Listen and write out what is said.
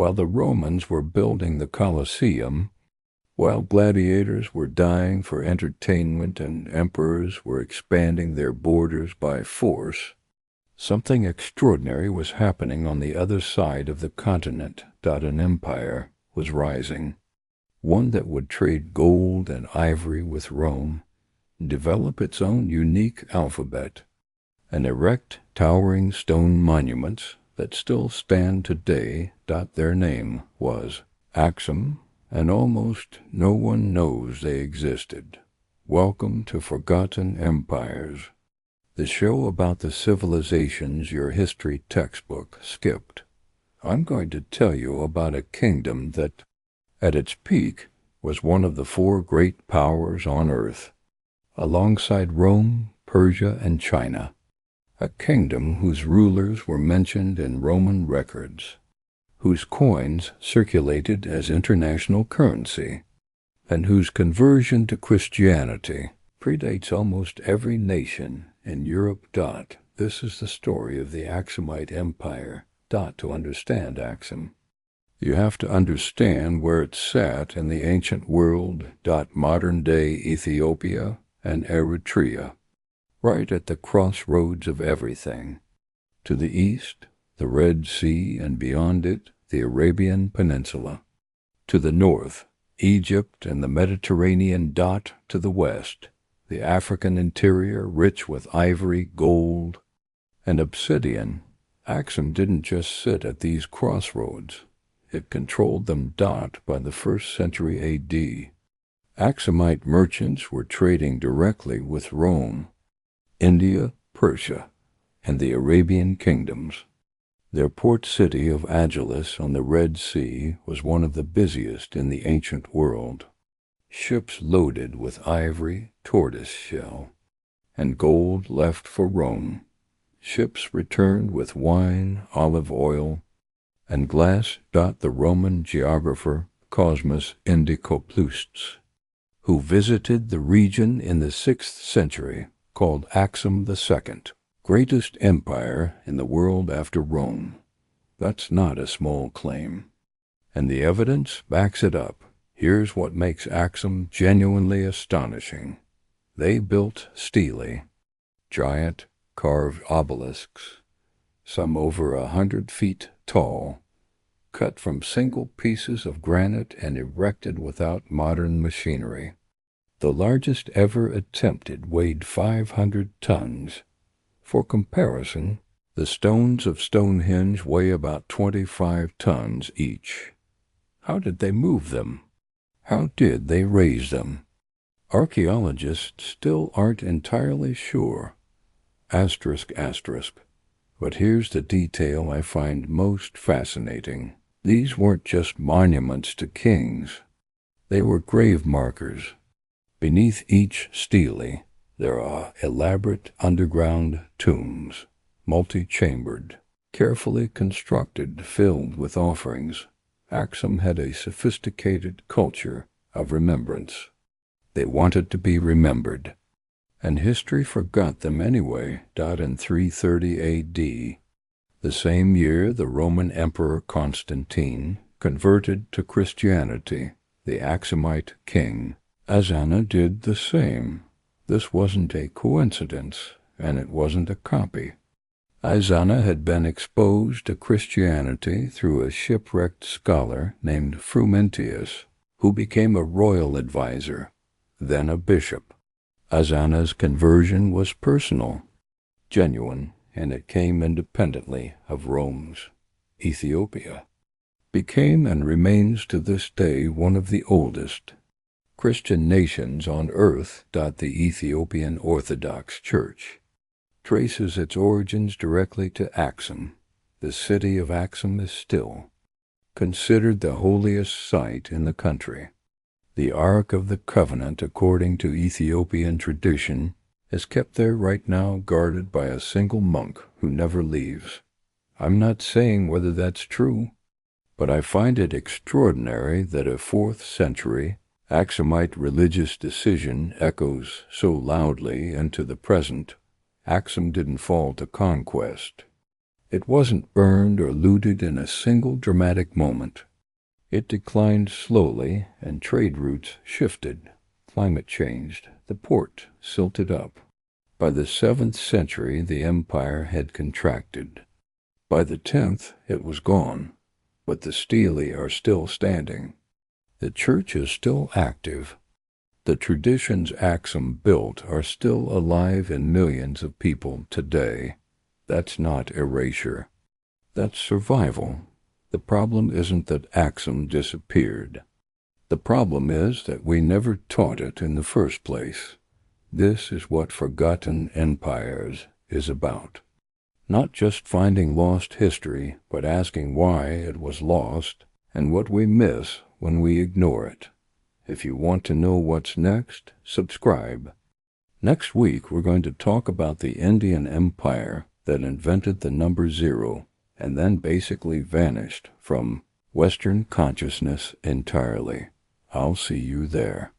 While the Romans were building the Colosseum, while gladiators were dying for entertainment and emperors were expanding their borders by force, something extraordinary was happening on the other side of the continent. An empire was rising, one that would trade gold and ivory with Rome, develop its own unique alphabet, and erect towering stone monuments that still stand today. Their name was Axum, and almost no one knows they existed. Welcome to Forgotten Empires, the show about the civilizations your history textbook skipped. I'm going to tell you about a kingdom that, at its peak, was one of the four great powers on earth, alongside Rome, Persia, and China. A kingdom whose rulers were mentioned in Roman records, whose coins circulated as international currency, and whose conversion to Christianity predates almost every nation in Europe. This is the story of the Aksumite Empire. To understand Axum, you have to understand where it sat in the ancient world. Modern-day Ethiopia and Eritrea, right at the crossroads of everything. To the east, the Red Sea, and beyond it, the Arabian Peninsula. To the north, Egypt and the Mediterranean. To the west, the African interior rich with ivory, gold, and obsidian. Axum didn't just sit at these crossroads. It controlled them. By the 1st century A.D., Aksumite merchants were trading directly with Rome, India, Persia, and the Arabian kingdoms. Their port city of Agilis on the Red Sea was one of the busiest in the ancient world. Ships loaded with ivory, tortoiseshell, and gold left for Rome. Ships returned with wine, olive oil, and glass. The Roman geographer Cosmas Indicopleustes, who visited the region in the 6th century, called Axum II, greatest empire in the world after Rome. That's not a small claim, and the evidence backs it up. Here's what makes Axum genuinely astonishing. They built stelae, giant carved obelisks, some over 100 feet tall, cut from single pieces of granite and erected without modern machinery. The largest ever attempted weighed 500 tons. For comparison, the stones of Stonehenge weigh about 25 tons each. How did they move them? How did they raise them? Archaeologists still aren't entirely sure. But here's the detail I find most fascinating. These weren't just monuments to kings. They were grave markers. Beneath each stele, there are elaborate underground tombs, multi-chambered, carefully constructed, filled with offerings. Axum had a sophisticated culture of remembrance. They wanted to be remembered, and history forgot them anyway. In 330 A.D., the same year the Roman Emperor Constantine converted to Christianity, the Aksumite king Ezana did the same. This wasn't a coincidence, and it wasn't a copy. Ezana had been exposed to Christianity through a shipwrecked scholar named Frumentius, who became a royal advisor, then a bishop. Ezana's conversion was personal, genuine, and it came independently of Rome's. Ethiopia became and remains to this day one of the oldest Christian nations on earth. The Ethiopian Orthodox Church traces its origins directly to Axum. The city of Axum is still considered the holiest site in the country. The Ark of the Covenant, according to Ethiopian tradition, is kept there right now, guarded by a single monk who never leaves. I'm not saying whether that's true, but I find it extraordinary that a 4th century Aksumite religious decision echoes so loudly into the present. Axum didn't fall to conquest. It wasn't burned or looted in a single dramatic moment. It declined slowly, and trade routes shifted. Climate changed. The port silted up. By the 7th century, the empire had contracted. By the 10th, it was gone. But the stelae are still standing. The church is still active. The traditions Axum built are still alive in millions of people today. That's not erasure. That's survival. The problem isn't that Axum disappeared. The problem is that we never taught it in the first place. This is what Forgotten Empires is about. Not just finding lost history, but asking why it was lost and what we miss when we ignore it. If you want to know what's next, subscribe. Next week, we're going to talk about the Indian Empire that invented the number 0 and then basically vanished from Western consciousness entirely. I'll see you there.